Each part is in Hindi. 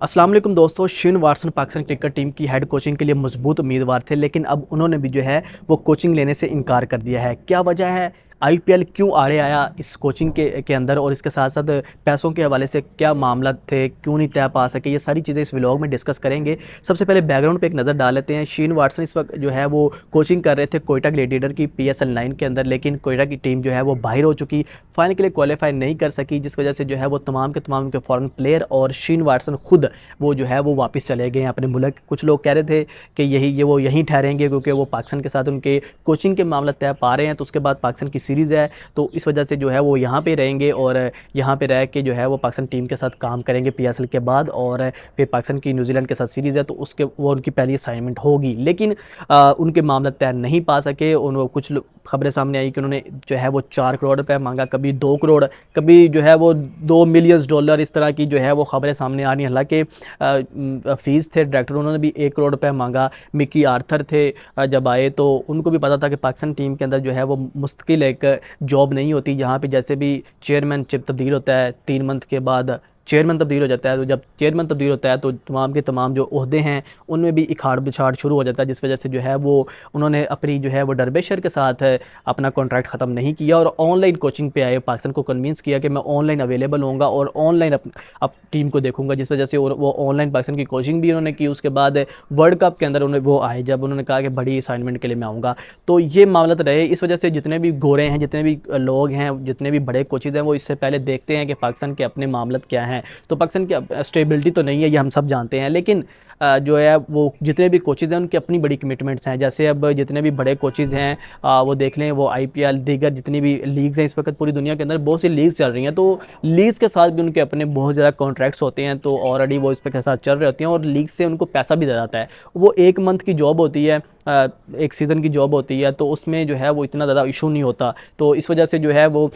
अस्सलाम वालेकुम दोस्तों। Shane Watson Pakistan cricket team की हेड कोचिंग के लिए मजबूत उम्मीदवार थे, लेकिन अब उन्होंने भी जो है वो कोचिंग लेने से इनकार कर दिया है। क्या वजह है? आईपीएल क्यों आड़े आया इस कोचिंग के अंदर, और इसके साथ साथ पैसों के हवाले से क्या मामला थे, क्यों नहीं तय पा सके, ये सारी चीज़ें इस व्लॉग में डिस्कस करेंगे। सबसे पहले बैकग्राउंड पे एक नज़र डाल लेते हैं। शेन वाटसन इस वक्त जो है वो कोचिंग कर रहे थे कोयटा ग्लेडिएटर की PSL 9 के अंदर, लेकिन कोयटा की टीम जो है वो बाहर हो चुकी, फाइनल के लिए क्वालिफाई नहीं कर सकी, जिस वजह से जो है वो तमाम के तमाम उनके फॉरेन प्लेयर और शेन वाटसन खुद वो जो है वो वापस चले गए हैं अपने मुल्क। कुछ लोग कह रहे थे कि वो यहीं ठहरेंगे क्योंकि वो पाकिस्तान के साथ उनके कोचिंग के मामला तय पा रहे हैं, तो उसके बाद पाकिस्तान की सीरीज़ है, तो इस वजह से जो है वो यहाँ पे रहेंगे और यहाँ पे रह के जो है वो पाकिस्तान टीम के साथ काम करेंगे PSL के बाद, और फिर पाकिस्तान की न्यूजीलैंड के साथ सीरीज़ है तो उसके वो उनकी पहली असाइनमेंट होगी। लेकिन उनके मामला तय नहीं पा सके। उन कुछ खबरें सामने आई कि उन्होंने जो है वो 4 करोड़ रुपए मांगा, कभी 2 करोड़, कभी जो है वो $2 मिलियन, इस तरह की जो है वो खबरें सामने आ रही हैं। हालांकि फ़ीस थे डायरेक्टर, उन्होंने भी 1 करोड़ रुपए मांगा। मिकी आर्थर थे, जब आए तो उनको भी पता था कि पाकिस्तान टीम के अंदर जो है वो मुस्तकिल एक जॉब नहीं होती, जहाँ पे जैसे भी चेयरमैन जब तब्दील होता है 3 मंथ के बाद चेयरमैन तब्दील हो जाता है, तो जब चेयरमैन तब्दील होता है तो तमाम के तमाम जो ओहदे हैं उनमें भी इखाड़ बिछाड़ शुरू हो जाता है, जिस वजह से जो है वो उन्होंने अपनी जो है वो डरबेशर के साथ अपना कॉन्ट्रैक्ट ख़त्म नहीं किया और ऑनलाइन कोचिंग पे आए। पाकिस्तान को कन्विंस किया कि मैं ऑनलाइन अवेलेबल होऊंगा और ऑनलाइन अब टीम को देखूंगा, जिस वजह से वो ऑनलाइन पाकिस्तान की कोचिंग भी उन्होंने की। उसके बाद वर्ल्ड कप के अंदर उन्हें वो आए, जब उन्होंने कहा कि बड़ी असाइनमेंट के लिए मैं आऊँगा, तो ये मामला रहे। इस वजह से जितने भी गोरे हैं, जितने भी लोग हैं, जितने भी बड़े कोचेज़ हैं, वो इससे पहले देखते हैं कि पाकिस्तान के अपने मामला क्या हैं। तो पाकिस्तान की स्टेबिलिटी तो नहीं है, ये हम सब जानते हैं, लेकिन जो है वो जितने भी कोचेज़ हैं उनकी अपनी बड़ी कमिटमेंट्स हैं। जैसे अब जितने भी बड़े कोचेज़ हैं, वो देख लें, वो IPL दीगर जितनी भी लीग्स हैं, इस वक्त पूरी दुनिया के अंदर बहुत सी लीग्स चल रही हैं, तो लीग्स के साथ भी उनके अपने बहुत ज़्यादा कॉन्ट्रैक्ट्स होते हैं, तो ऑलरेडी वो इस के साथ चल रहे होते हैं और लीग से उनको पैसा भी दे जाता है। वो 1 मंथ की जॉब होती है, एक सीज़न की जॉब होती है, तो उसमें जो है वो इतना ज़्यादा इशू नहीं होता, तो इस वजह से जो है वो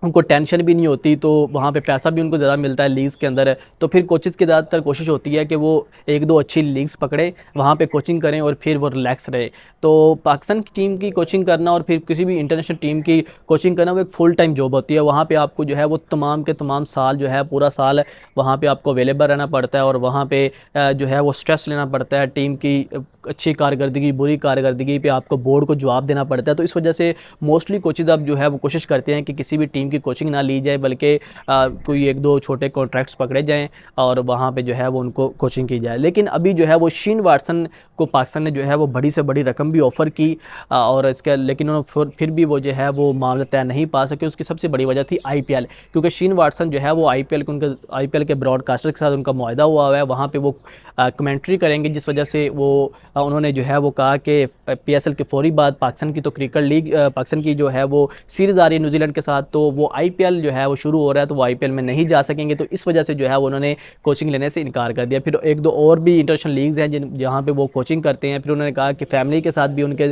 उनको टेंशन भी नहीं होती, तो वहाँ पे पैसा भी उनको ज़्यादा मिलता है लीग्स के अंदर। तो फिर कोचेज़ की ज़्यादातर कोशिश होती है कि वो 1-2 अच्छी लीग्स पकड़े, वहाँ पे कोचिंग करें और फिर वो रिलैक्स रहे। तो पाकिस्तान की टीम की कोचिंग करना और फिर किसी भी इंटरनेशनल टीम की कोचिंग करना वो एक फुल टाइम जॉब होती है। वहाँ पे आपको जो है वो तमाम के तमाम साल जो है पूरा साल वहाँ पे आपको अवेलेबल रहना पड़ता है और वहाँ पे जो है वो स्ट्रेस लेना पड़ता है। टीम की अच्छी कारकर्दगी, बुरी कारकर्दगी पे आपको बोर्ड को जवाब देना पड़ता है। तो इस वजह से मोस्टली कोचेज़ अब जो है वो कोशिश करते हैं कि किसी भी टीम की कोचिंग ना ली जाए, बल्कि कोई 1-2 छोटे कॉन्ट्रैक्ट्स पकड़े जाएँ और वहाँ पे जो है वो उनको कोचिंग की जाए। लेकिन अभी जो है वो शेन वाटसन को पाकिस्तान ने जो है वो बड़ी से बड़ी रकम भी ऑफ़र की, और इसके लेकिन उन्होंने फिर भी वो जो है वो मामला तय नहीं पा सके। उसकी सबसे बड़ी वजह थी IPL, क्योंकि शेन वाटसन जो है वो IPL के ब्रॉडकास्टर के साथ उनका मुआहदा हुआ है, वहाँ पे वो कमेंट्री करेंगे, जिस वजह से वो उन्होंने जो है वो कहा कि PSL के फौरी बाद पाकिस्तान की तो क्रिकेट लीग, पाकिस्तान की जो है वो सीरीज़ आ रही है न्यूजीलैंड के साथ, तो वो IPL जो है वो शुरू हो रहा है, तो वो IPL में नहीं जा सकेंगे, तो इस वजह से जो है वो उन्होंने कोचिंग लेने से इनकार कर दिया। फिर 1-2 और भी इंटरनेशनल लीग्स हैं जहाँ पे वो कोचिंग करते हैं। फिर उन्होंने कहा कि फैमिली के साथ भी उनके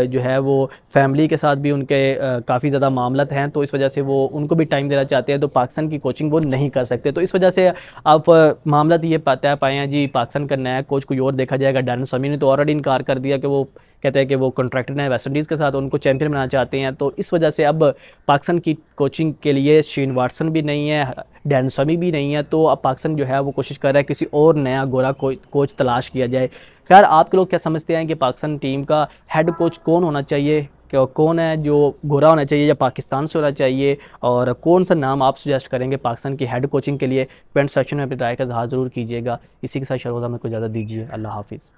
जो है वो फैमिली के साथ भी उनके काफ़ी ज़्यादा मामलत हैं, तो इस वजह से वो उनको भी टाइम देना चाहते हैं, तो पाकिस्तान की कोचिंग वो नहीं कर सकते। तो इस वजह से अब मामला ये तय पाए हैं जी, पाकिस्तान का नया कोच कोई और देखा जाएगा। डैरेन समी ने तो ऑलरेडी इनकार कर दिया कि वो कहते हैं कि वो कॉन्ट्रैक्टेड है वेस्ट इंडीज़ के साथ, उनको चैंपियन बनाना चाहते हैं। तो इस वजह से अब पाकिस्तान की कोचिंग के लिए शेन वाटसन भी नहीं है, डैरेन समी भी नहीं है, तो अब पाकिस्तान जो है वो कोशिश कर रहा है किसी और नया गोरा कोच तलाश किया जाए। खैर, आपके लोग क्या समझते हैं कि पाकिस्तान टीम का हेड कोच कौन होना चाहिए? क्या कौन है जो गोरा होना चाहिए या पाकिस्तान से होना चाहिए, और कौन सा नाम आप सजेस्ट करेंगे पाकिस्तान की हेड कोचिंग के लिए? कमेंट सेक्शन में अपनी राय का इज़हार ज़रूर कीजिएगा। इसी के साथ शरोज़ा में को इजाज़त दीजिए। अल्लाह हाफिज़।